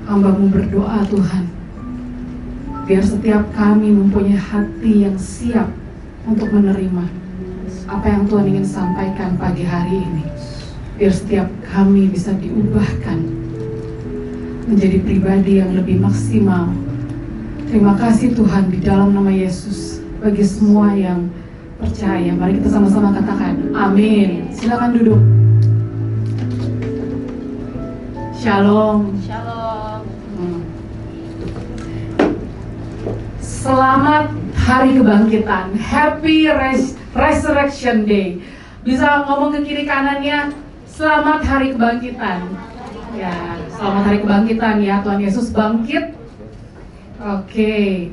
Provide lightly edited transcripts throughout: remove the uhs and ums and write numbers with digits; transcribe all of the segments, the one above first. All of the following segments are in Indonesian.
Hamba-Mu berdoa Tuhan, biar setiap kami mempunyai hati yang siap untuk menerima apa yang Tuhan ingin sampaikan pagi hari ini. Biar setiap kami bisa diubahkan menjadi pribadi yang lebih maksimal. Terima kasih Tuhan di dalam nama Yesus. Bagi semua yang percaya, mari kita sama-sama katakan amin. Silakan duduk. Shalom. Shalom. Selamat Hari Kebangkitan. Happy Resurrection Day. Bisa ngomong ke kiri kanannya, selamat Hari Kebangkitan. Ya, selamat Hari Kebangkitan ya. Tuhan Yesus bangkit. Oke.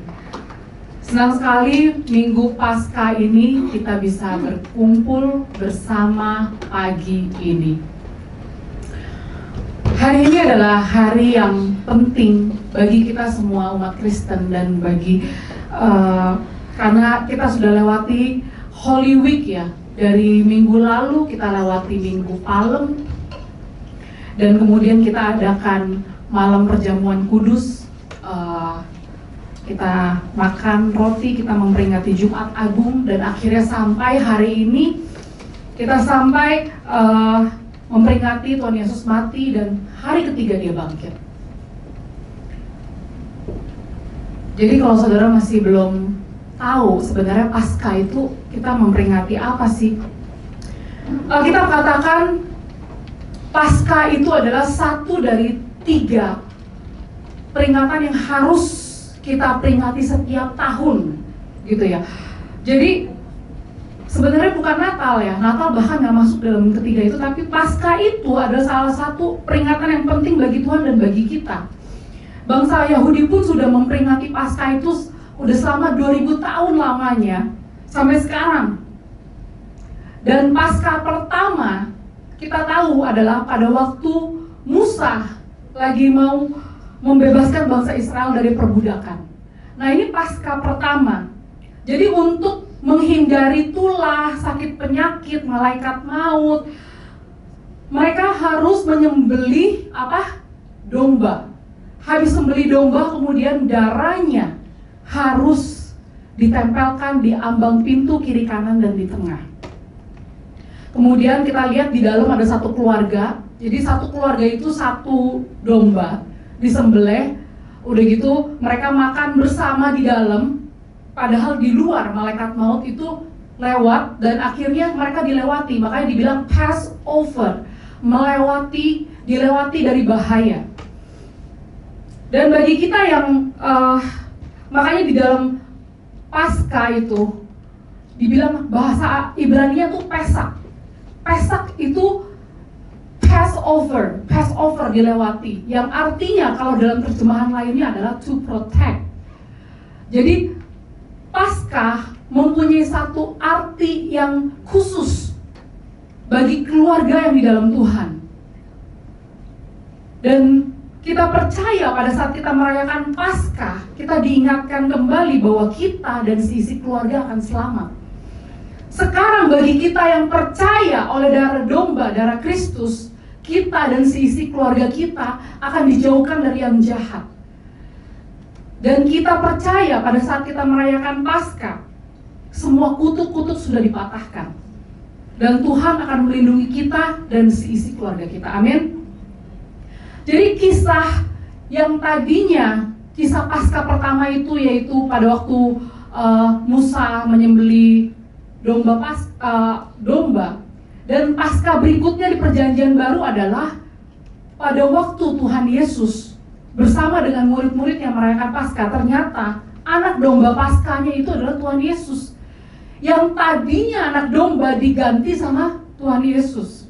Senang sekali Minggu Paskah ini kita bisa berkumpul bersama pagi ini. Hari ini adalah hari yang penting bagi kita semua umat Kristen dan bagi karena kita sudah lewati Holy Week ya. Dari minggu lalu kita lewati Minggu Palem dan kemudian kita adakan malam perjamuan kudus. Kita makan roti, kita memperingati Jumat Agung dan akhirnya sampai hari ini kita sampai memperingati Tuhan Yesus mati dan hari ketiga Dia bangkit. Jadi kalau saudara masih belum tahu sebenarnya Paskah itu kita memperingati apa sih? Kita katakan Paskah itu adalah satu dari 3 peringatan yang harus kita peringati setiap tahun, gitu ya. Jadi sebenarnya bukan Natal ya, Natal bahkan nggak masuk dalam ketiga itu, tapi Paskah itu adalah salah satu peringatan yang penting bagi Tuhan dan bagi kita. Bangsa Yahudi pun sudah memperingati Paskah itu udah selama 2000 tahun lamanya sampai sekarang. Dan Paskah pertama kita tahu adalah pada waktu Musa lagi mau membebaskan bangsa Israel dari perbudakan. Nah, ini Paskah pertama. Jadi untuk menghindari tulah, sakit penyakit, malaikat maut, mereka harus menyembelih domba. Habis sembelih domba, kemudian darahnya harus ditempelkan di ambang pintu kiri kanan dan di tengah. Kemudian kita lihat di dalam ada satu keluarga. Jadi satu keluarga itu satu domba disembelih. Udah gitu mereka makan bersama di dalam. Padahal di luar malaikat maut itu lewat dan akhirnya mereka dilewati. Makanya dibilang Passover, dilewati dari bahaya. Dan bagi kita yang makanya di dalam Paskah itu dibilang bahasa Ibrani-nya tuh Pesak. Pesak itu Passover dilewati. Yang artinya kalau dalam terjemahan lainnya adalah to protect. Jadi Paskah mempunyai satu arti yang khusus bagi keluarga yang di dalam Tuhan. Dan kita percaya pada saat kita merayakan Paskah, kita diingatkan kembali bahwa kita dan seisi keluarga akan selamat. Sekarang bagi kita yang percaya oleh darah domba, darah Kristus, kita dan seisi keluarga kita akan dijauhkan dari yang jahat. Dan kita percaya pada saat kita merayakan Paskah, semua kutuk-kutuk sudah dipatahkan. Dan Tuhan akan melindungi kita dan seisi keluarga kita. Amin. Jadi kisah yang tadinya, kisah Paskah pertama itu yaitu pada waktu Musa menyembelih domba. Dan Paskah berikutnya di perjanjian baru adalah pada waktu Tuhan Yesus bersama dengan murid-murid yang merayakan Paskah. Ternyata anak domba Paskahnya itu adalah Tuhan Yesus. Yang tadinya anak domba diganti sama Tuhan Yesus.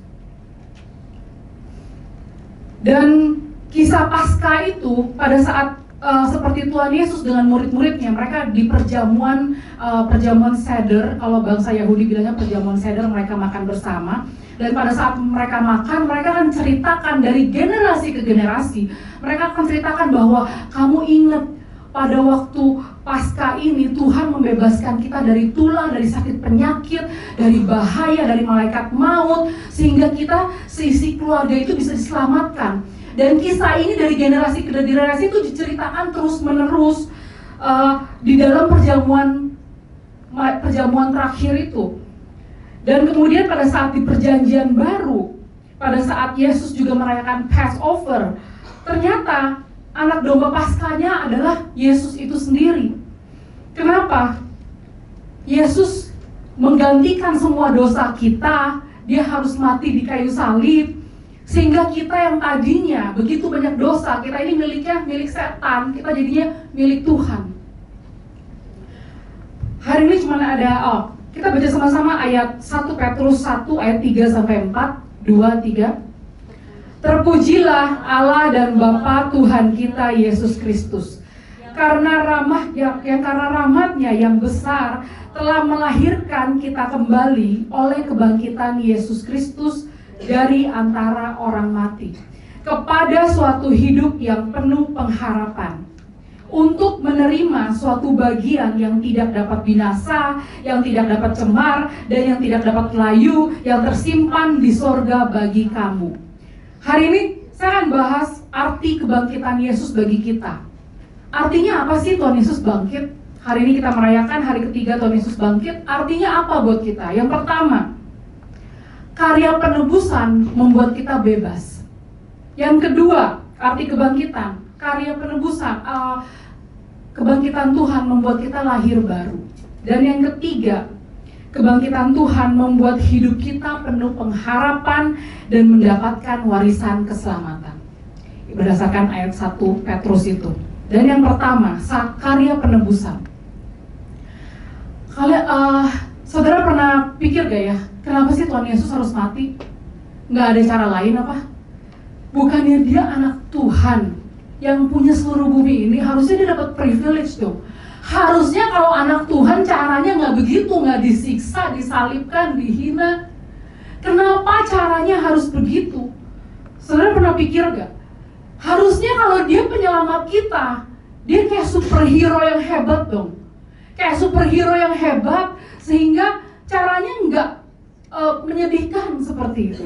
Dan kisah Paskah itu pada saat seperti Tuhan Yesus dengan murid-muridnya, mereka di perjamuan seder, kalau bangsa Yahudi bilangnya perjamuan seder, mereka makan bersama. Dan pada saat mereka makan, mereka akan ceritakan dari generasi ke generasi. Mereka akan ceritakan bahwa kamu ingat pada waktu Paskah ini Tuhan membebaskan kita dari tulah, dari sakit penyakit, dari bahaya, dari malaikat maut, sehingga kita seisi keluarga itu bisa diselamatkan. Dan kisah ini dari generasi ke generasi itu diceritakan terus menerus di dalam perjamuan terakhir itu. Dan kemudian pada saat di perjanjian baru, pada saat Yesus juga merayakan Passover, ternyata anak domba Paskahnya adalah Yesus itu sendiri. Kenapa? Yesus menggantikan semua dosa kita. Dia harus mati di kayu salib, sehingga kita yang tadinya begitu banyak dosa, kita ini milik setan, kita jadinya milik Tuhan. Hari ini cuma ada, kita baca sama-sama ayat 1 Petrus 1 ayat 3-4, 2-3. Terpujilah Allah dan Bapa Tuhan kita Yesus Kristus, karena rahmat-Nya yang besar telah melahirkan kita kembali oleh kebangkitan Yesus Kristus dari antara orang mati kepada suatu hidup yang penuh pengharapan, untuk menerima suatu bagian yang tidak dapat binasa, yang tidak dapat cemar, dan yang tidak dapat layu, yang tersimpan di sorga bagi kamu. Hari ini saya akan bahas arti kebangkitan Yesus bagi kita. Artinya apa sih Tuhan Yesus bangkit? Hari ini kita merayakan hari ketiga Tuhan Yesus bangkit. Artinya apa buat kita? Yang pertama, karya penebusan membuat kita bebas. Yang kedua, arti kebangkitan, karya penebusan, kebangkitan Tuhan membuat kita lahir baru. Dan yang ketiga, kebangkitan Tuhan membuat hidup kita penuh pengharapan dan mendapatkan warisan keselamatan. Berdasarkan ayat 1 Petrus itu. Dan yang pertama, karya penebusan. Saudara pernah pikir gak ya, kenapa sih Tuhan Yesus harus mati? Nggak ada cara lain apa? Bukannya dia anak Tuhan yang punya seluruh bumi ini, harusnya dia dapat privilege dong. Harusnya kalau anak Tuhan caranya nggak begitu, nggak disiksa, disalibkan, dihina. Kenapa caranya harus begitu? Saudara pernah pikir gak? Harusnya kalau dia penyelamat kita, dia kayak superhero yang hebat dong. Kayak superhero yang hebat, sehingga caranya nggak menyedihkan seperti itu.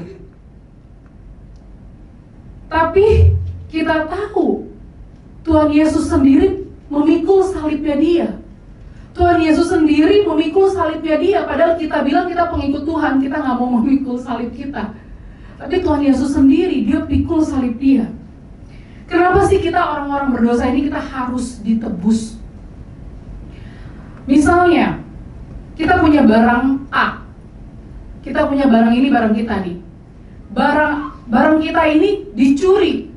Tapi kita tahu Tuhan Yesus sendiri memikul salibnya dia. Tuhan Yesus sendiri memikul salibnya dia. Padahal kita bilang kita pengikut Tuhan, kita nggak mau memikul salib kita. Tapi Tuhan Yesus sendiri, dia pikul salib dia. Kenapa sih kita orang-orang berdosa ini kita harus ditebus? Misalnya, kita punya barang A. Kita punya barang ini, barang kita nih. Barang kita ini dicuri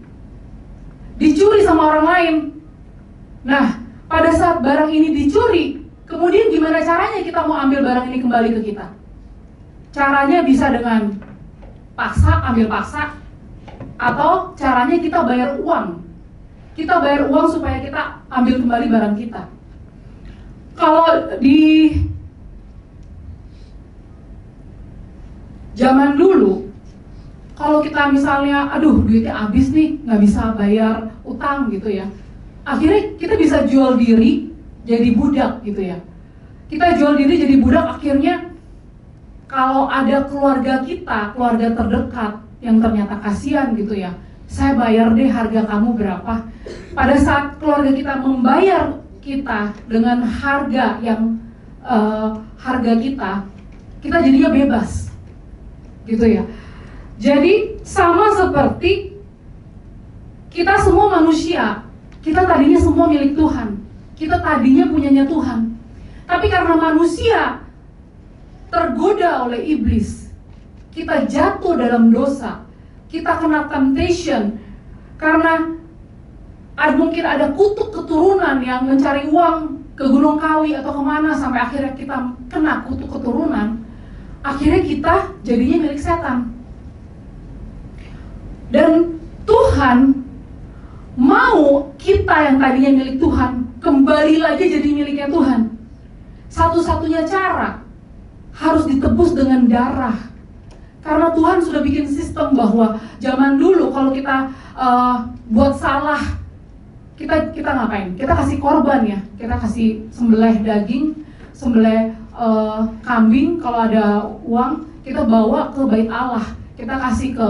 sama orang lain. Nah, pada saat barang ini dicuri, kemudian gimana caranya kita mau ambil barang ini kembali ke kita? Caranya bisa dengan ambil paksa, atau caranya kita bayar uang. Kita bayar uang supaya kita ambil kembali barang kita. Kalau di zaman dulu, kalau kita misalnya, duitnya habis nih, nggak bisa bayar utang gitu ya, akhirnya kita bisa jual diri jadi budak gitu ya. Kita jual diri jadi budak, akhirnya kalau ada keluarga kita, keluarga terdekat yang ternyata kasihan gitu ya, saya bayar deh harga kamu berapa. Pada saat keluarga kita membayar kita dengan harga yang harga kita jadinya bebas gitu ya. Jadi sama seperti kita semua manusia, kita tadinya semua milik Tuhan, kita tadinya punyanya Tuhan. Tapi karena manusia tergoda oleh iblis, kita jatuh dalam dosa, kita kena temptation, karena mungkin ada kutuk keturunan yang mencari uang ke Gunung Kawi atau kemana, sampai akhirnya kita kena kutuk keturunan. Akhirnya kita jadinya milik setan. Dan Tuhan mau kita yang tadinya milik Tuhan kembali lagi jadi miliknya Tuhan. Satu-satunya cara harus ditebus dengan darah. Karena Tuhan sudah bikin sistem bahwa zaman dulu kalau kita buat salah, kita ngapain? Kita kasih korban ya. Kita kasih sembelih daging, sembelih kambing. Kalau ada uang, kita bawa ke bait Allah, kita kasih ke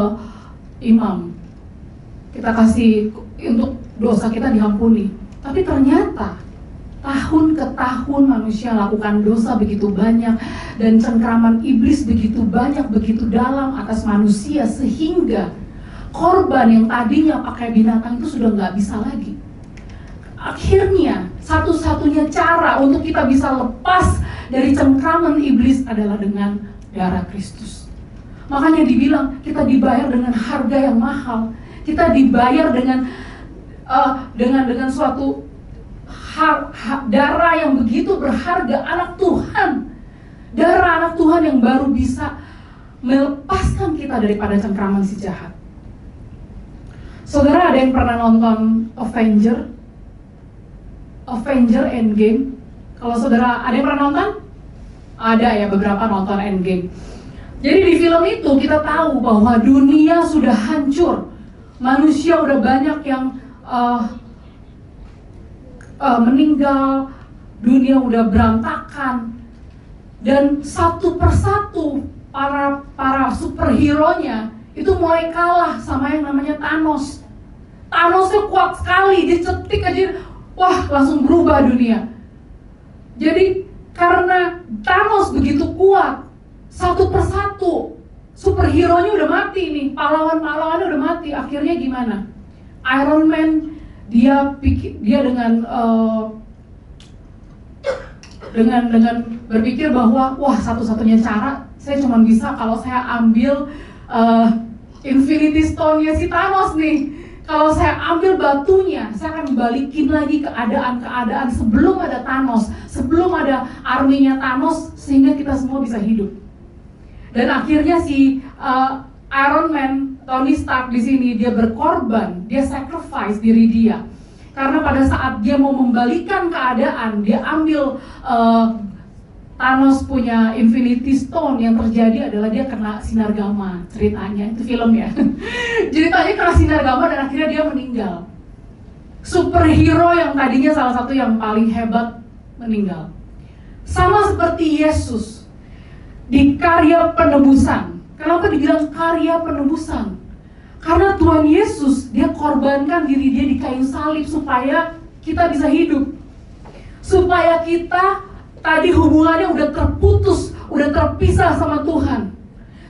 imam. kita kasih untuk dosa kita diampuni. Tapi ternyata tahun ke tahun manusia lakukan dosa begitu banyak, dan cengkraman iblis begitu banyak, begitu dalam atas manusia, sehingga korban yang tadinya pakai binatang itu sudah nggak bisa lagi. Akhirnya satu-satunya cara untuk kita bisa lepas dari cengkraman iblis adalah dengan darah Kristus. Makanya dibilang kita dibayar dengan harga yang mahal. Kita dibayar dengan suatu darah yang begitu berharga, anak Tuhan. Darah anak Tuhan yang baru bisa melepaskan kita daripada cengkraman si jahat. Saudara, ada yang pernah nonton Avenger Endgame? Kalau saudara ada yang pernah nonton? Ada ya, beberapa nonton Endgame. Jadi di film itu kita tahu bahwa dunia sudah hancur, manusia udah banyak yang meninggal, dunia udah berantakan, dan satu persatu para superhero-nya itu mulai kalah sama yang namanya Thanos. Thanosnya kuat sekali, dicetik aja, wah langsung berubah dunia. Jadi karena Thanos begitu kuat, satu persatu superhero-nya udah mati nih, pahlawan-pahlawannya udah mati. Akhirnya gimana? Iron Man dia dengan berpikir bahwa wah, satu-satunya cara saya cuma bisa kalau saya ambil Infinity Stone-nya si Thanos nih. Kalau saya ambil batunya, saya akan balikin lagi keadaan sebelum ada Thanos, sebelum ada arminya Thanos, sehingga kita semua bisa hidup. Dan akhirnya si Iron Man, Tony Stark di sini, dia berkorban, dia sacrifice diri dia. Karena pada saat dia mau membalikan keadaan, dia ambil Thanos punya Infinity Stone, yang terjadi adalah dia kena sinar gamma. Ceritanya, itu film ya. Ceritanya kena sinar gamma dan akhirnya dia meninggal. Superhero yang tadinya salah satu yang paling hebat meninggal. Sama seperti Yesus di karya penebusan. Kenapa dibilang karya penebusan? Karena Tuhan Yesus, dia korbankan diri dia di kayu salib supaya kita bisa hidup. Supaya kita tadi hubungannya udah terputus, udah terpisah sama Tuhan.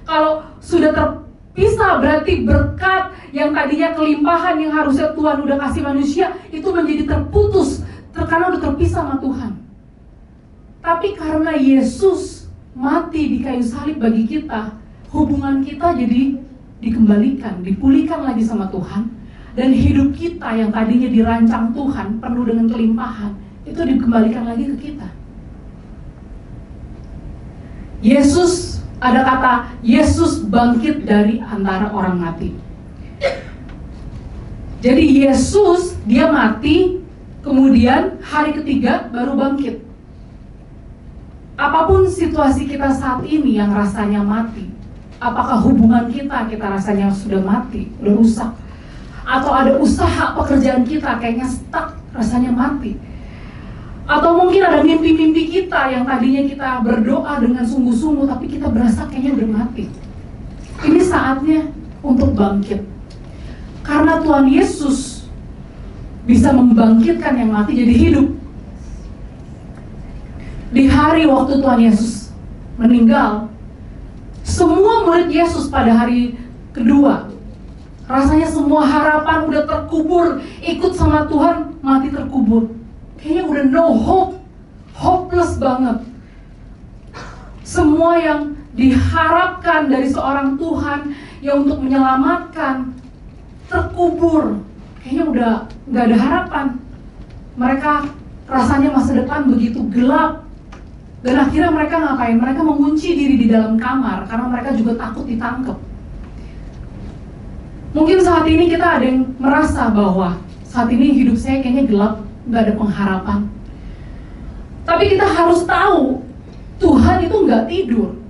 Kalau sudah terpisah, berarti berkat yang tadinya kelimpahan yang harusnya Tuhan udah kasih manusia, itu menjadi terputus karena udah terpisah sama Tuhan. Tapi karena Yesus mati di kayu salib bagi kita, hubungan kita jadi dikembalikan, dipulihkan lagi sama Tuhan. Dan hidup kita yang tadinya dirancang Tuhan penuh dengan kelimpahan, itu dikembalikan lagi ke kita. Yesus, ada kata Yesus bangkit dari antara orang mati. Jadi Yesus, dia mati, kemudian hari ketiga baru bangkit. Apapun situasi kita saat ini yang rasanya mati, apakah hubungan kita rasanya sudah mati, udah rusak, atau ada usaha pekerjaan kita kayaknya stuck, rasanya mati, atau mungkin ada mimpi-mimpi kita yang tadinya kita berdoa dengan sungguh-sungguh tapi kita berasa kayaknya udah mati. Ini saatnya untuk bangkit. Karena Tuhan Yesus bisa membangkitkan yang mati jadi hidup. Di hari waktu Tuhan Yesus meninggal, semua murid Yesus pada hari kedua, rasanya semua harapan udah terkubur, ikut sama Tuhan mati terkubur. Kayaknya udah no hope, hopeless banget. Semua yang diharapkan dari seorang Tuhan yang untuk menyelamatkan terkubur. Kayaknya udah gak ada harapan. Mereka rasanya masa depan begitu gelap. Dan akhirnya mereka ngapain? Mereka mengunci diri di dalam kamar karena mereka juga takut ditangkap. Mungkin saat ini kita ada yang merasa bahwa saat ini hidup saya kayaknya gelap, gak ada pengharapan. Tapi kita harus tahu Tuhan itu gak tidur.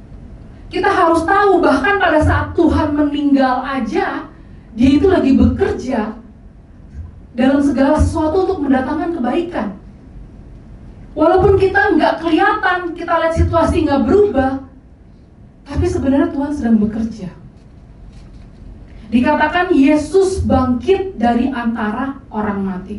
Kita harus tahu bahkan pada saat Tuhan meninggal aja, dia itu lagi bekerja dalam segala sesuatu untuk mendatangkan kebaikan. Walaupun kita nggak kelihatan, kita lihat situasi nggak berubah, tapi sebenarnya Tuhan sedang bekerja. Dikatakan Yesus bangkit dari antara orang mati.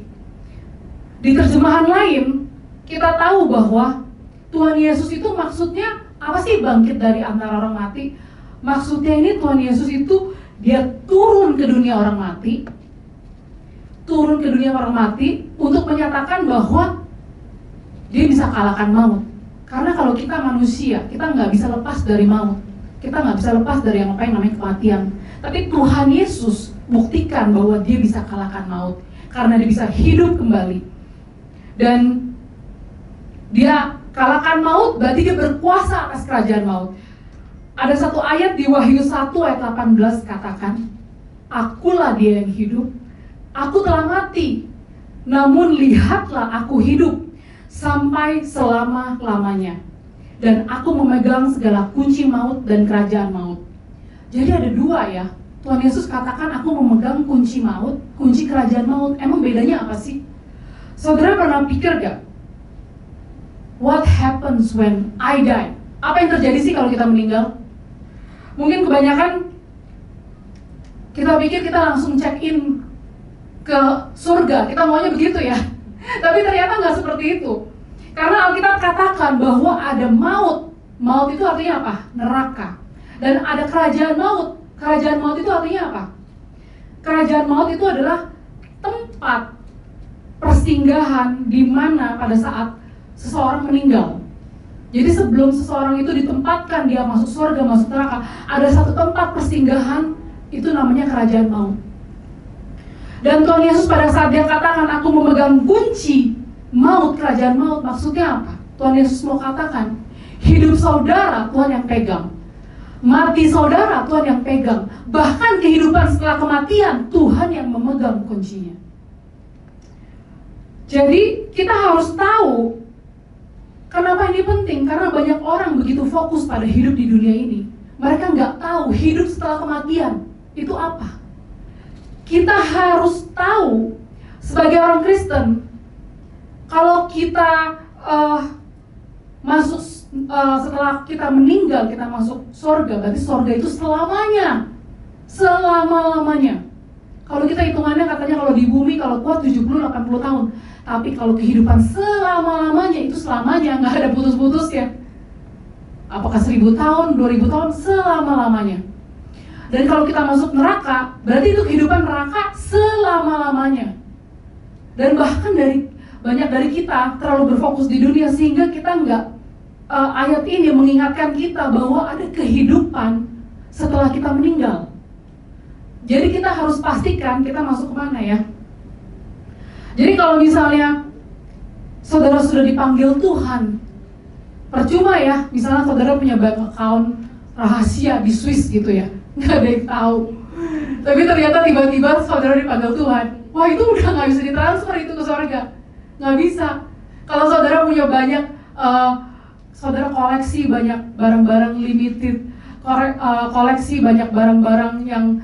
Di terjemahan lain, kita tahu bahwa Tuhan Yesus itu maksudnya apa sih bangkit dari antara orang mati? Maksudnya ini Tuhan Yesus itu dia turun ke dunia orang mati. Turun ke dunia orang mati untuk menyatakan bahwa dia bisa kalahkan maut. Karena kalau kita manusia, kita nggak bisa lepas dari maut. Kita nggak bisa lepas dari yang namanya kematian. Tapi Tuhan Yesus buktikan bahwa dia bisa kalahkan maut. Karena dia bisa hidup kembali. Dan dia kalahkan maut, berarti dia berkuasa atas kerajaan maut. Ada satu ayat di Wahyu 1 ayat 18 katakan, akulah dia yang hidup, aku telah mati, namun lihatlah aku hidup sampai selama-lamanya. Dan aku memegang segala kunci maut dan kerajaan maut. Jadi ada dua ya. Tuhan Yesus katakan aku memegang kunci maut, kunci kerajaan maut. Emang bedanya apa sih? Saudara pernah pikir gak? What happens when I die? Apa yang terjadi sih kalau kita meninggal? Mungkin kebanyakan kita pikir kita langsung check in ke surga. Kita maunya begitu ya. Tapi ternyata nggak seperti itu. Karena Alkitab katakan bahwa ada maut. Maut itu artinya apa? Neraka. Dan ada kerajaan maut. Kerajaan maut itu artinya apa? Kerajaan maut itu adalah tempat persinggahan di mana pada saat seseorang meninggal. Jadi sebelum seseorang itu ditempatkan dia masuk surga, masuk neraka, ada satu tempat persinggahan, itu namanya kerajaan maut. Dan Tuhan Yesus pada saat dia katakan aku memegang kunci maut, kerajaan maut, maksudnya apa? Tuhan Yesus mau katakan hidup saudara Tuhan yang pegang, mati saudara Tuhan yang pegang, bahkan kehidupan setelah kematian Tuhan yang memegang kuncinya. Jadi kita harus tahu kenapa ini penting, karena banyak orang begitu fokus pada hidup di dunia ini. Mereka nggak tahu hidup setelah kematian itu apa. Kita harus tahu sebagai orang Kristen, kalau kita masuk setelah kita meninggal, kita masuk surga, berarti surga itu selamanya, selama-lamanya. Kalau kita hitungannya katanya kalau di bumi kalau kuat 70-80 tahun, tapi kalau kehidupan selama-lamanya itu selamanya, nggak ada putus-putus ya. Apakah 1000 tahun, 2000 tahun, selama-lamanya. Dan kalau kita masuk neraka, berarti itu kehidupan neraka selama-lamanya. Dan bahkan banyak dari kita terlalu berfokus di dunia sehingga kita nggak, ayat ini mengingatkan kita bahwa ada kehidupan setelah kita meninggal. Jadi kita harus pastikan kita masuk kemana ya. Jadi kalau misalnya saudara sudah dipanggil Tuhan, percuma ya, misalnya saudara punya bank account rahasia di Swiss gitu ya, nggak ada yang tahu. Tapi ternyata tiba-tiba saudara dipanggil Tuhan, wah itu udah nggak bisa ditransfer itu ke surga, nggak bisa. Kalau saudara punya banyak, saudara koleksi banyak barang-barang limited, koleksi banyak barang-barang yang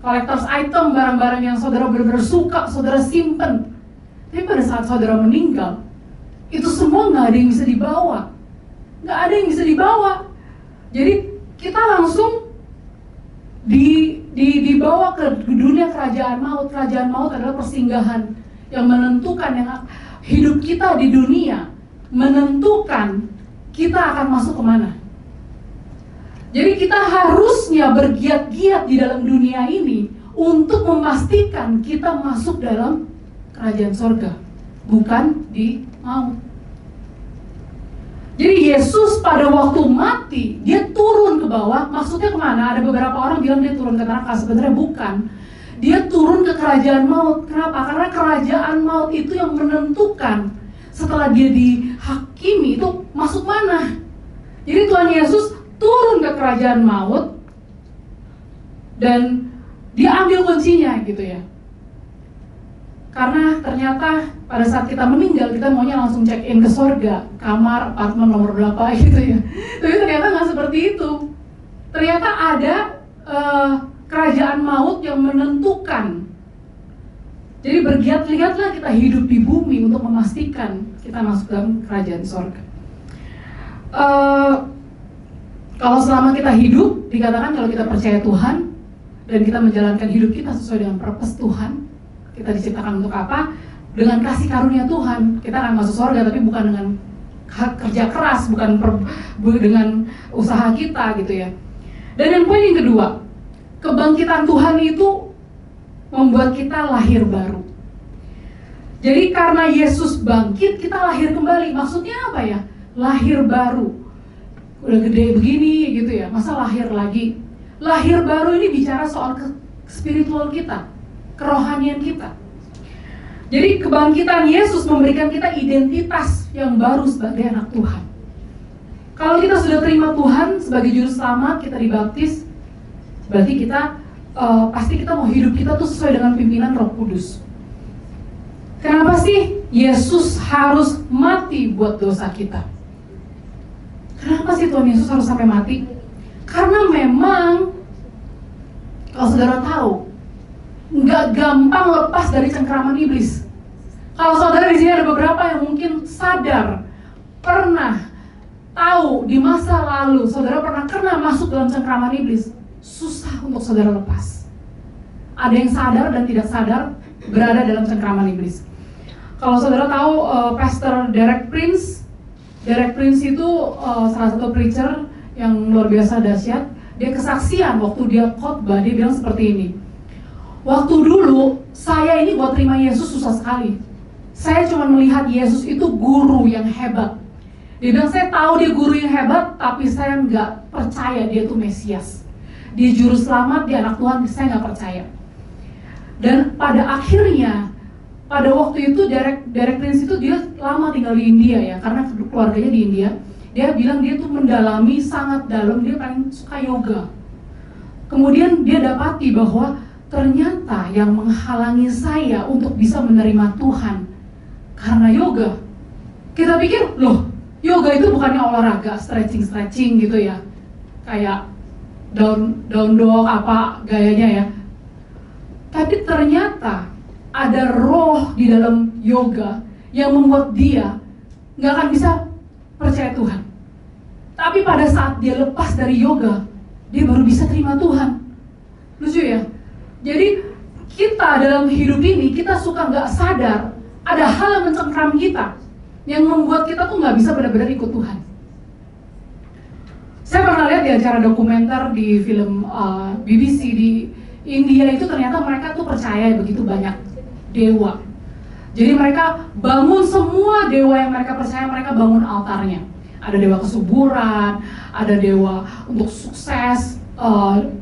collector's item, barang-barang yang saudara benar-benar suka, saudara simpen. Tapi pada saat saudara meninggal, itu semua nggak ada yang bisa dibawa, nggak ada yang bisa dibawa. Jadi kita langsung dibawa ke dunia kerajaan maut. Kerajaan maut adalah persinggahan yang menentukan yang hidup kita di dunia, menentukan kita akan masuk kemana. Jadi kita harusnya bergiat-giat di dalam dunia ini untuk memastikan kita masuk dalam kerajaan sorga, bukan di maut. Jadi Yesus pada waktu mati, dia turun ke bawah, maksudnya kemana? Ada beberapa orang bilang dia turun ke neraka, sebenarnya bukan. Dia turun ke kerajaan maut. Kenapa? Karena kerajaan maut itu yang menentukan setelah dia dihakimi itu masuk mana. Jadi Tuhan Yesus turun ke kerajaan maut dan dia ambil kuncinya gitu ya. Karena ternyata pada saat kita meninggal, kita maunya langsung check in ke surga, kamar, apartemen nomor berapa gitu ya. Tapi ternyata nggak seperti itu. Ternyata ada kerajaan maut yang menentukan. Jadi bergiat-giatlah kita hidup di bumi untuk memastikan kita masuk dalam kerajaan surga. Kalau selama kita hidup, dikatakan kalau kita percaya Tuhan, dan kita menjalankan hidup kita sesuai dengan purpose Tuhan. Kita diciptakan untuk apa? Dengan kasih karunia Tuhan. Kita akan masuk surga, tapi bukan dengan kerja keras, bukan dengan usaha kita gitu ya. Dan yang poin yang kedua, kebangkitan Tuhan itu membuat kita lahir baru. Jadi karena Yesus bangkit, kita lahir kembali. Maksudnya apa ya? Lahir baru. Udah gede begini gitu ya, masa lahir lagi? Lahir baru ini bicara soal spiritual kita, kerohanian kita. Jadi kebangkitan Yesus memberikan kita identitas yang baru sebagai anak Tuhan. Kalau kita sudah terima Tuhan sebagai juru selamat, kita dibaptis, berarti kita pasti kita mau hidup kita tuh sesuai dengan pimpinan Roh Kudus. Kenapa sih Yesus harus mati buat dosa kita? Kenapa sih Tuhan Yesus harus sampai mati? Karena memang kalau saudara tahu, nggak gampang lepas dari cengkraman iblis. Kalau saudara di sini ada beberapa yang mungkin sadar, pernah tahu di masa lalu saudara pernah kena masuk dalam cengkraman iblis, susah untuk saudara lepas. Ada yang sadar dan tidak sadar berada dalam cengkraman iblis. Kalau saudara tahu Pastor Derek Prince itu salah satu preacher yang luar biasa dahsyat. Dia kesaksian waktu dia khotbah, dia bilang seperti ini. Waktu dulu saya ini buat terima Yesus susah sekali. Saya cuma melihat Yesus itu guru yang hebat. Dia bilang saya tahu dia guru yang hebat, tapi saya nggak percaya dia itu Mesias. Dia juru selamat, dia anak Tuhan, saya nggak percaya. Dan pada akhirnya, pada waktu itu Derek Prince itu dia lama tinggal di India ya, karena keluarganya di India. Dia bilang dia tuh mendalami sangat dalam, dia paling suka yoga. Kemudian dia dapati bahwa ternyata yang menghalangi saya untuk bisa menerima Tuhan karena yoga. Kita pikir, loh, yoga itu bukannya olahraga, stretching gitu ya, kayak down dog apa gayanya ya. Tapi ternyata ada roh di dalam yoga yang membuat dia nggak akan bisa percaya Tuhan. Tapi pada saat dia lepas dari yoga, dia baru bisa terima Tuhan. Lucu ya? Jadi kita dalam hidup ini, kita suka nggak sadar ada hal yang mencengkram kita, yang membuat kita tuh nggak bisa benar-benar ikut Tuhan. Saya pernah lihat di acara dokumenter di film BBC di India itu, ternyata mereka tuh percaya begitu banyak dewa. Jadi mereka bangun semua dewa yang mereka percaya, mereka bangun altarnya. Ada dewa kesuburan, ada dewa untuk sukses,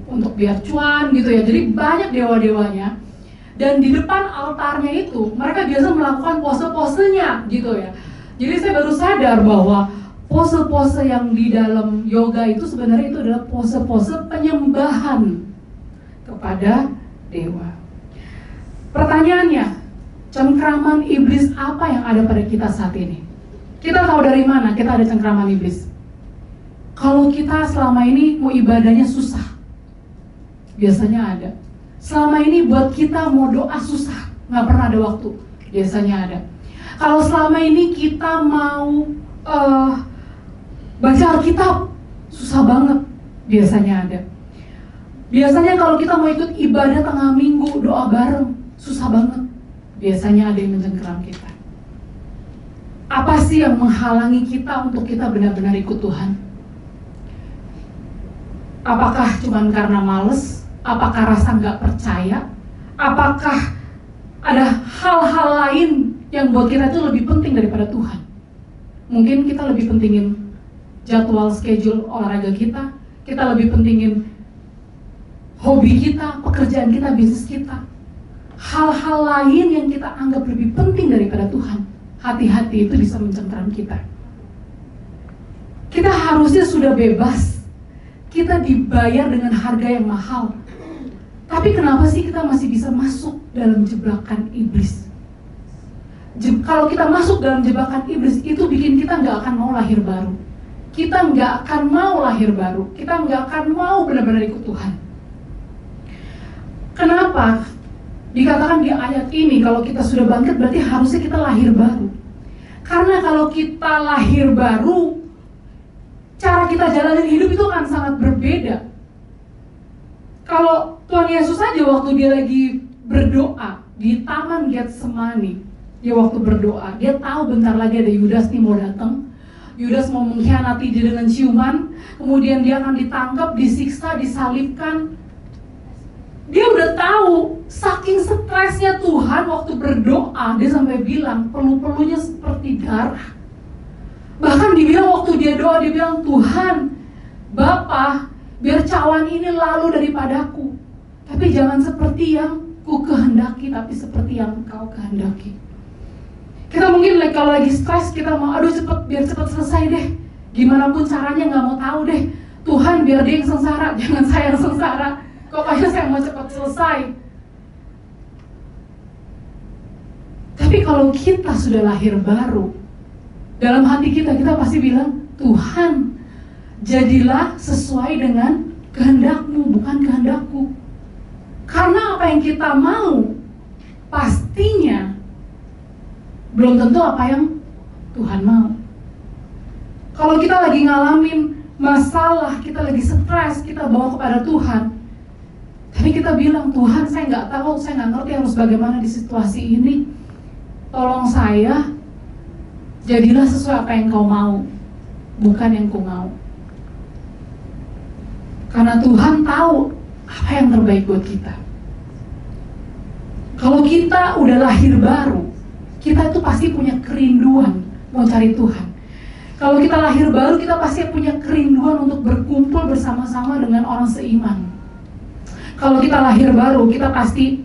untuk biar cuan gitu ya. Jadi banyak dewa-dewanya. Dan di depan altarnya itu mereka biasa melakukan pose-posenya gitu ya. Jadi saya baru sadar bahwa pose-pose yang di dalam yoga itu sebenarnya itu adalah pose-pose penyembahan kepada dewa. Pertanyaannya, cengkraman iblis apa yang ada pada kita saat ini? Kita tahu dari mana kita ada cengkraman iblis? Kalau kita selama ini mau ibadahnya susah, biasanya ada. Selama ini buat kita mau doa susah, nggak pernah ada waktu, biasanya ada. Kalau selama ini kita mau baca Alkitab, susah banget, biasanya ada. Biasanya kalau kita mau ikut ibadah tengah minggu, doa bareng, susah banget, biasanya ada yang mencengkeram kita. Apa sih yang menghalangi kita untuk kita benar-benar ikut Tuhan? Apakah cuma karena males? Apakah rasa nggak percaya? Apakah ada hal-hal lain yang buat kita itu lebih penting daripada Tuhan? Mungkin kita lebih pentingin jadwal schedule olahraga kita, kita lebih pentingin hobi kita, pekerjaan kita, bisnis kita. Hal-hal lain yang kita anggap lebih penting daripada Tuhan. Hati-hati, itu bisa mencengkeram kita. Kita harusnya sudah bebas. Kita dibayar dengan harga yang mahal. Tapi kenapa sih kita masih bisa masuk dalam jebakan iblis? Kalau kita masuk dalam jebakan iblis, itu bikin kita nggak akan mau lahir baru. Kita nggak akan mau lahir baru. Kita nggak akan mau benar-benar ikut Tuhan. Kenapa? Dikatakan di ayat ini, kalau kita sudah bangkit berarti harusnya kita lahir baru. Karena kalau kita lahir baru, cara kita jalanin hidup itu akan sangat berbeda. Kalau Tuhan Yesus aja waktu dia lagi berdoa di Taman Getsemani, dia waktu berdoa, dia tahu bentar lagi ada Yudas nih mau datang. Yudas mau mengkhianati dia dengan ciuman, kemudian dia akan ditangkap, disiksa, disalibkan. Dia udah tahu, saking stresnya Tuhan waktu berdoa, dia sampai bilang peluh-peluhnya seperti darah. Bahkan dibilang waktu dia doa, dia bilang, Tuhan, Bapa, biar cawan ini lalu daripadaku, tapi jangan seperti yang ku kehendaki, tapi seperti yang kau kehendaki. Kita mungkin kalau lagi stres, kita mau, aduh biar cepet selesai deh. Gimana pun caranya gak mau tahu deh. Tuhan biar dia yang sengsara, jangan saya yang sengsara. Pokoknya saya mau cepat selesai. Tapi kalau kita sudah lahir baru, dalam hati kita pasti bilang, Tuhan, jadilah sesuai dengan kehendak-Mu, bukan kehendak-Ku. Karena apa yang kita mau, pastinya belum tentu apa yang Tuhan mau. Kalau kita lagi ngalamin masalah, kita lagi stres, kita bawa kepada Tuhan, tapi kita bilang, Tuhan, saya nggak tahu, saya nggak ngerti harus bagaimana di situasi ini. Tolong saya, jadilah sesuai apa yang kau mau, bukan yang ku mau. Karena Tuhan tahu apa yang terbaik buat kita. Kalau kita udah lahir baru, kita itu pasti punya kerinduan mau cari Tuhan. Kalau kita lahir baru, kita pasti punya kerinduan untuk berkumpul bersama-sama dengan orang seiman. Kalau kita lahir baru, kita pasti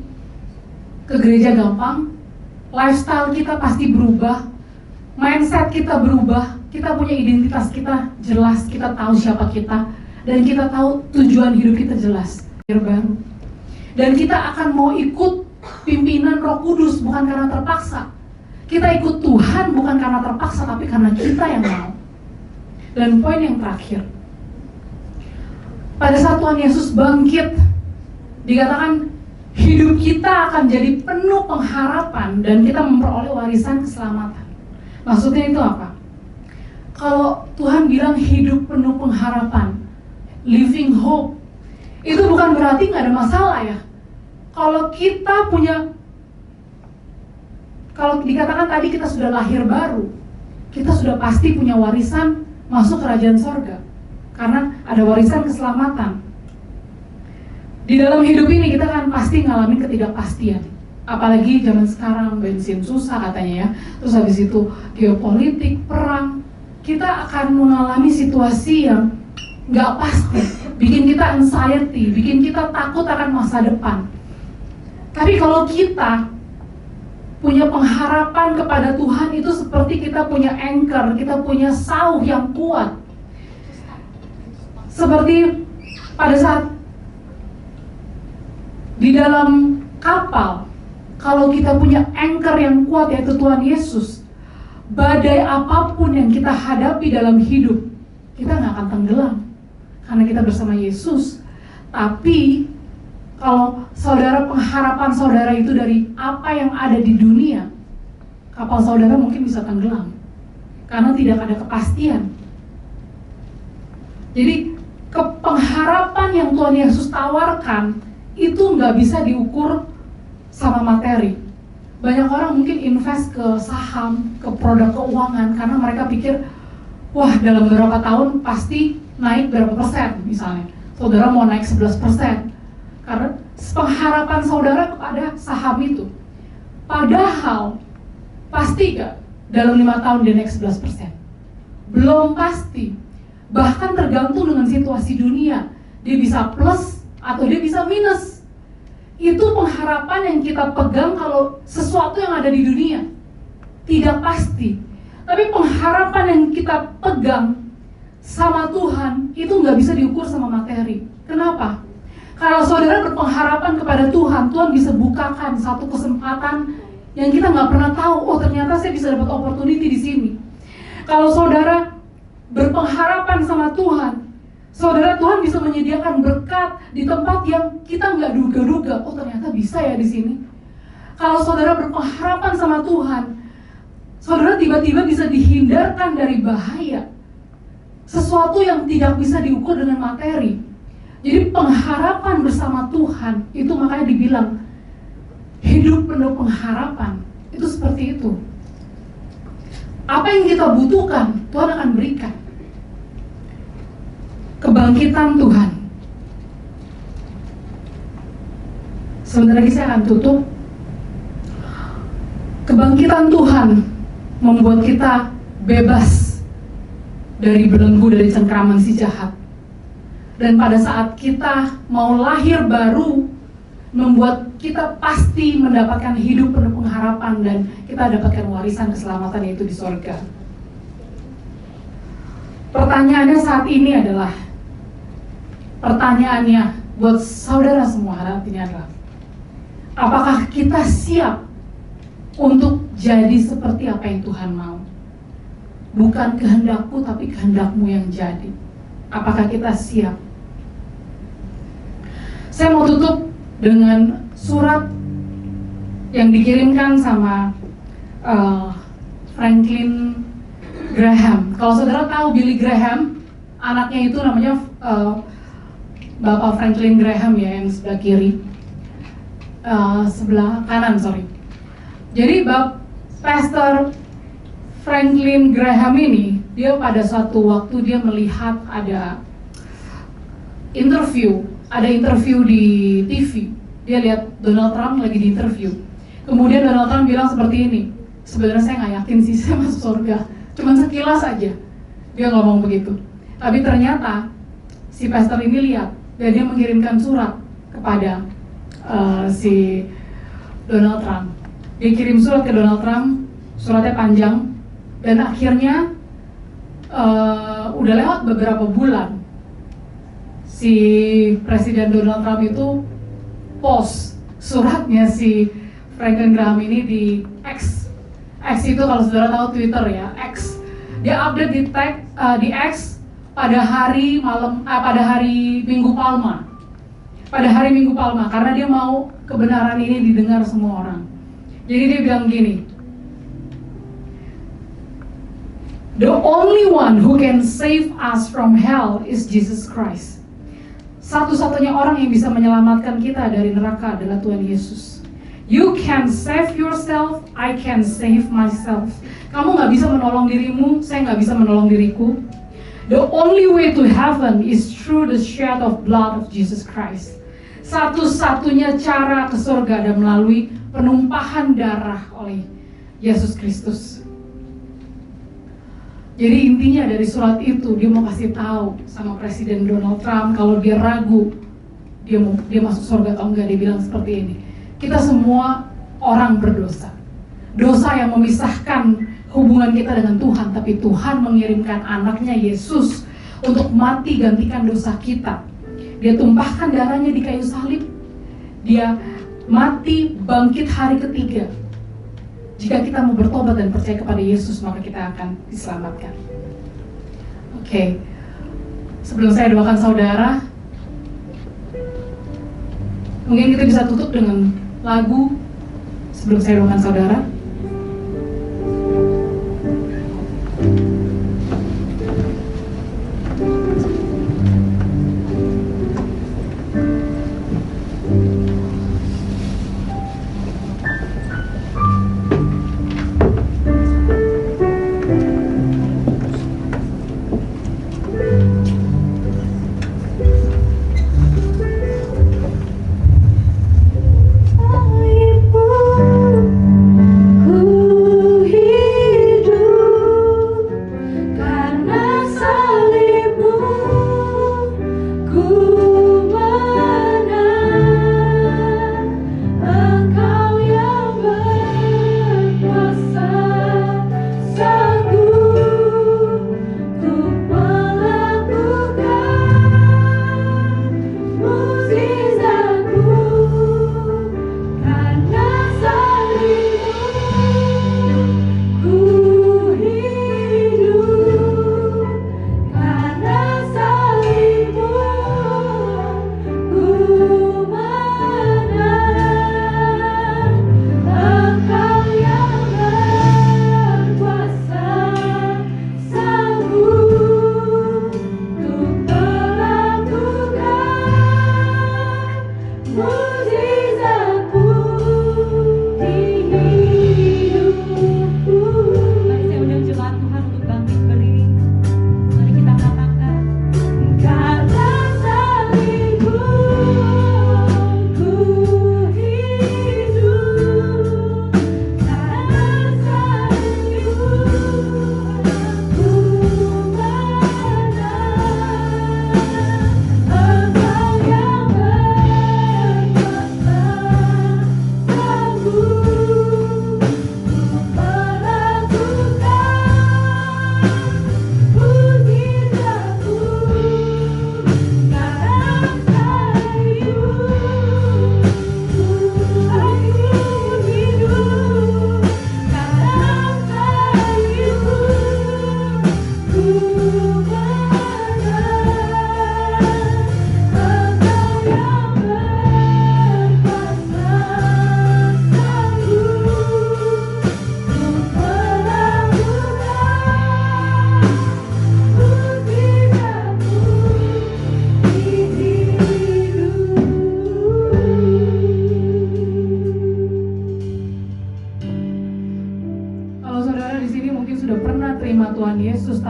ke gereja gampang, lifestyle kita pasti berubah, mindset kita berubah, kita punya identitas kita jelas, kita tahu siapa kita, dan kita tahu tujuan hidup kita jelas, lahir baru. Dan kita akan mau ikut pimpinan Roh Kudus bukan karena terpaksa. Kita ikut Tuhan bukan karena terpaksa, tapi karena kita yang mau. Dan poin yang terakhir, pada saat Tuhan Yesus bangkit, dikatakan hidup kita akan jadi penuh pengharapan dan kita memperoleh warisan keselamatan. Maksudnya itu apa? Kalau Tuhan bilang hidup penuh pengharapan, living hope, itu bukan berarti nggak ada masalah ya. Kalau kita punya, kalau dikatakan tadi kita sudah lahir baru, kita sudah pasti punya warisan masuk kerajaan sorga, karena ada warisan keselamatan. Di dalam hidup ini kita kan pasti ngalamin ketidakpastian. Apalagi zaman sekarang bensin susah katanya ya. Terus habis itu geopolitik, perang. Kita akan mengalami situasi yang gak pasti, bikin kita anxiety, bikin kita takut akan masa depan. Tapi kalau kita punya pengharapan kepada Tuhan, itu seperti kita punya anchor, kita punya sauh yang kuat. Seperti pada saat di dalam kapal, kalau kita punya anchor yang kuat yaitu Tuhan Yesus, badai apapun yang kita hadapi dalam hidup, kita gak akan tenggelam karena kita bersama Yesus. Tapi kalau saudara, pengharapan saudara itu dari apa yang ada di dunia, kapal saudara mungkin bisa tenggelam karena tidak ada kepastian. Jadi pengharapan yang Tuhan Yesus tawarkan itu nggak bisa diukur sama materi. Banyak orang mungkin invest ke saham, ke produk keuangan karena mereka pikir, wah dalam beberapa tahun pasti naik berapa persen misalnya. Saudara mau naik 11%. Karena pengharapan saudara kepada saham itu. Padahal pasti gak dalam 5 tahun dia naik 11%? Belum pasti. Bahkan tergantung dengan situasi dunia. Dia bisa plus atau dia bisa minus. Itu pengharapan yang kita pegang kalau sesuatu yang ada di dunia. Tidak pasti. Tapi pengharapan yang kita pegang sama Tuhan itu nggak bisa diukur sama materi. Kenapa? Kalau saudara berpengharapan kepada Tuhan, Tuhan bisa bukakan satu kesempatan yang kita nggak pernah tahu. Oh ternyata saya bisa dapat opportunity di sini. Kalau saudara berpengharapan sama Tuhan, saudara, Tuhan bisa menyediakan berkat di tempat yang kita nggak duga-duga. Oh ternyata bisa ya di sini. Kalau saudara berpengharapan sama Tuhan, saudara tiba-tiba bisa dihindarkan dari bahaya. Sesuatu yang tidak bisa diukur dengan materi. Jadi pengharapan bersama Tuhan itu makanya dibilang hidup penuh pengharapan. Itu seperti itu. Apa yang kita butuhkan Tuhan akan berikan. Kebangkitan Tuhan. Sebentar lagi saya akan tutup. Kebangkitan Tuhan membuat kita bebas dari belenggu, dari cengkraman si jahat. Dan pada saat kita mau lahir baru, membuat kita pasti mendapatkan hidup penuh pengharapan dan kita dapatkan warisan keselamatan, yaitu di sorga. Pertanyaannya saat ini adalah, pertanyaannya buat saudara semua hari ini adalah, apakah kita siap untuk jadi seperti apa yang Tuhan mau? Bukan kehendakku, tapi kehendakmu yang jadi. Apakah kita siap? Saya mau tutup dengan surat yang dikirimkan sama Franklin Graham. Kalau saudara tahu Billy Graham, anaknya itu namanya Bapak Franklin Graham ya, yang sebelah kiri, sebelah kanan sorry. Jadi Pastor Franklin Graham ini, dia pada suatu waktu dia melihat ada interview di TV. Dia lihat Donald Trump lagi di interview. Kemudian Donald Trump bilang seperti ini, sebenarnya saya nggak yakin sih saya masuk surga, cuman sekilas aja dia ngomong begitu. Tapi ternyata si pastor ini lihat dan dia mengirimkan surat kepada si Donald Trump. Dia kirim surat ke Donald Trump, suratnya panjang, dan akhirnya udah lewat beberapa bulan, si Presiden Donald Trump itu post suratnya si Franklin Graham ini di X. X itu kalau saudara tahu Twitter ya, X. Dia update di X pada hari Minggu Palma. Pada hari Minggu Palma, karena dia mau kebenaran ini didengar semua orang. Jadi dia bilang gini, "The only one who can save us from hell is Jesus Christ." Satu-satunya orang yang bisa menyelamatkan kita dari neraka adalah Tuhan Yesus. You can save yourself, I can save myself. Kamu nggak bisa menolong dirimu, saya nggak bisa menolong diriku. The only way to heaven is through the shed of blood of Jesus Christ. Satu-satunya cara ke surga adalah melalui penumpahan darah oleh Yesus Kristus. Jadi intinya dari surat itu, dia mau kasih tahu sama Presiden Donald Trump kalau dia ragu dia masuk surga atau enggak. Dia bilang seperti ini, kita semua orang berdosa, dosa yang memisahkan hubungan kita dengan Tuhan, tapi Tuhan mengirimkan anaknya Yesus untuk mati gantikan dosa kita. Dia tumpahkan darahnya di kayu salib, dia mati bangkit hari ketiga. Jika kita mau bertobat dan percaya kepada Yesus, maka kita akan diselamatkan. Oke. Sebelum saya doakan saudara, mungkin kita bisa tutup dengan lagu sebelum saya doakan saudara.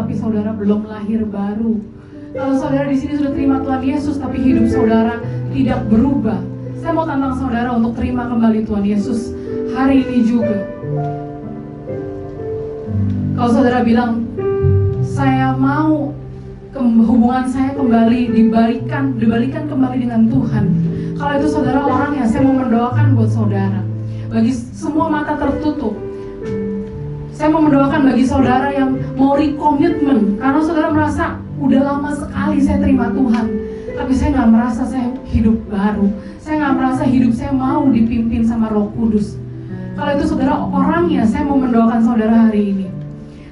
tapi saudara belum lahir baru. Kalau saudara di sini sudah terima Tuhan Yesus, tapi hidup saudara tidak berubah, saya mau tantang saudara untuk terima kembali Tuhan Yesus hari ini juga. Kalau saudara bilang, saya mau hubungan saya kembali dibalikan kembali dengan Tuhan. Kalau itu saudara orang yang saya mau mendoakan buat saudara. Bagi semua mata tertutup, saya mau mendoakan bagi saudara yang mau recommitment. Karena saudara merasa, udah lama sekali saya terima Tuhan, tapi saya gak merasa saya hidup baru. Saya gak merasa hidup saya mau dipimpin sama Roh Kudus. Kalau itu saudara orangnya, saya mau mendoakan saudara hari ini.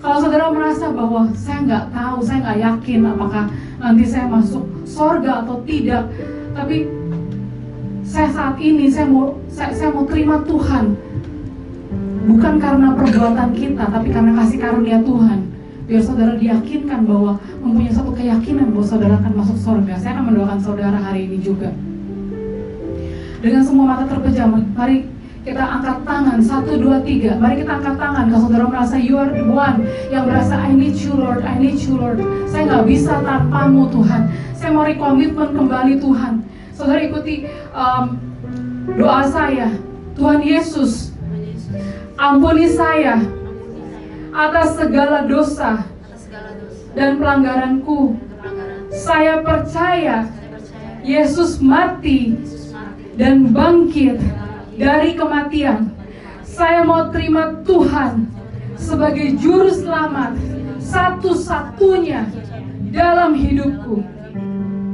Kalau saudara merasa bahwa saya nggak tahu, saya nggak yakin apakah nanti saya masuk sorga atau tidak, tapi saya saat ini saya mau terima Tuhan, bukan karena perbuatan kita, tapi karena kasih karunia Tuhan. Biar saudara diyakinkan bahwa mempunyai satu keyakinan bahwa saudara akan masuk sorga. Saya akan mendoakan saudara hari ini juga. Dengan semua mata terpejam, mari kita angkat tangan, 1, 2, 3. Mari kita angkat tangan. Kalau saudara merasa you are the one yang merasa I need you Lord, I need you Lord, saya gak bisa tanpamu Tuhan, saya mau rekomitmen kembali Tuhan. Saudara ikuti doa saya. Tuhan Yesus, ampuni saya atas segala dosa dan pelanggaranku. Saya percaya Yesus mati dan bangkit dari kematian. Saya mau terima Tuhan sebagai juru selamat satu-satunya dalam hidupku.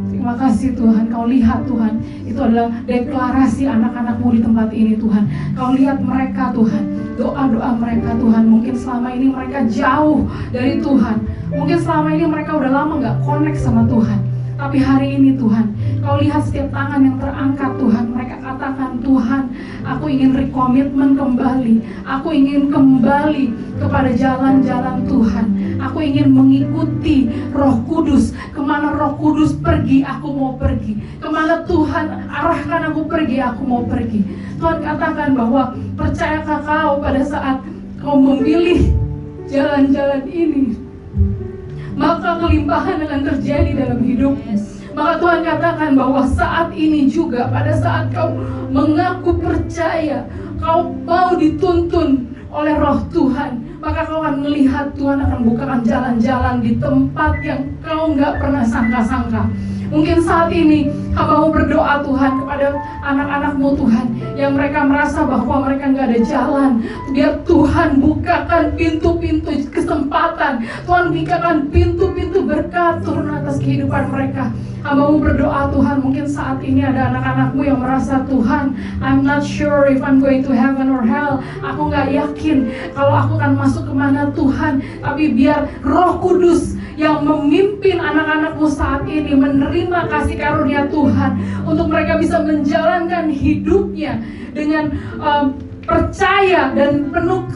Terima kasih Tuhan. Kau lihat Tuhan, itu adalah deklarasi anak-anak-Mu di tempat ini Tuhan. Kau lihat mereka Tuhan, doa-doa mereka Tuhan. Mungkin selama ini mereka jauh dari Tuhan, mungkin selama ini mereka udah lama gak connect sama Tuhan. Tapi hari ini Tuhan, Kau lihat setiap tangan yang terangkat Tuhan. Mereka katakan, Tuhan, aku ingin rekomitmen kembali. Aku ingin kembali kepada jalan-jalan Tuhan. Aku ingin mengikuti Roh Kudus. Kemana Roh Kudus pergi, aku mau pergi. Kemana Tuhan arahkan aku pergi, aku mau pergi. Tuhan katakan bahwa percayakah kau pada saat kau memilih jalan-jalan ini, maka kelimpahan akan terjadi dalam hidupmu. Maka Tuhan katakan bahwa saat ini juga, pada saat kau mengaku percaya, kau mau dituntun oleh Roh Tuhan, maka kau akan melihat Tuhan akan bukakan jalan-jalan di tempat yang kau nggak pernah sangka-sangka. Mungkin saat ini hamba-Mu berdoa Tuhan kepada anak-anak-Mu Tuhan, yang mereka merasa bahwa mereka nggak ada jalan. Biar Tuhan bukakan pintu-pintu kesempatan, Tuhan bukakan pintu-pintu berkat turun atas kehidupan mereka. Hamba-Mu berdoa Tuhan, mungkin saat ini ada anak-anak-Mu yang merasa, Tuhan, I'm not sure if I'm going to heaven or hell. Aku nggak yakin kalau aku akan masuk kemana Tuhan. Tapi biar Roh Kudus yang memimpin anak-anak-Mu saat ini menerima kasih karunia Tuhan, untuk mereka bisa menjalankan hidupnya dengan percaya dan penuh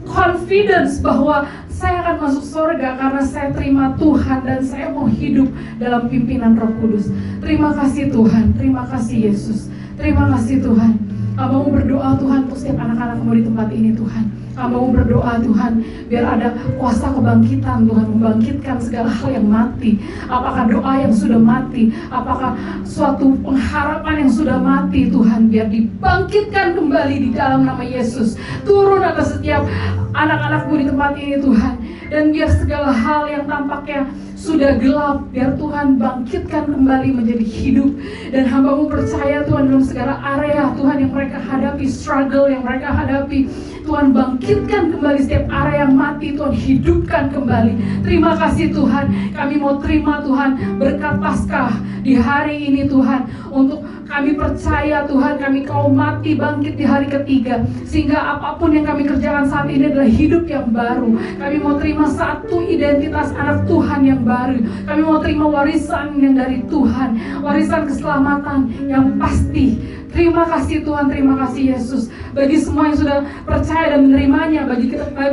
confidence bahwa saya akan masuk surga karena saya terima Tuhan dan saya mau hidup dalam pimpinan Roh Kudus. Terima kasih Tuhan, terima kasih Yesus, terima kasih Tuhan. Hamba-Mu berdoa Tuhan untuk setiap anak-anak-Mu di tempat ini Tuhan. Hamba-Mu berdoa Tuhan, biar ada kuasa kebangkitan Tuhan, membangkitkan segala hal yang mati. Apakah doa yang sudah mati, apakah suatu pengharapan yang sudah mati Tuhan, biar dibangkitkan kembali di dalam nama Yesus. Turun atas setiap anak-anak-Mu di tempat ini Tuhan. Dan biar segala hal yang tampaknya sudah gelap, biar Tuhan bangkitkan kembali menjadi hidup. Dan hamba-Mu percaya Tuhan, dalam segala area Tuhan yang mereka hadapi, struggle yang mereka hadapi, Tuhan bangkitkan kembali setiap area yang mati, Tuhan hidupkan kembali. Terima kasih Tuhan, kami mau terima Tuhan berkat Paskah di hari ini Tuhan. Untuk kami percaya Tuhan, kami kau mati bangkit di hari ketiga, sehingga apapun yang kami kerjakan saat ini adalah hidup yang baru. Kami mau terima satu identitas anak Tuhan yang baru. Kami mau terima warisan yang dari Tuhan, warisan keselamatan yang pasti. Terima kasih Tuhan, terima kasih Yesus. Bagi semua yang sudah percaya dan menerimanya,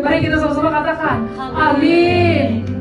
mari kita sama-sama katakan amin.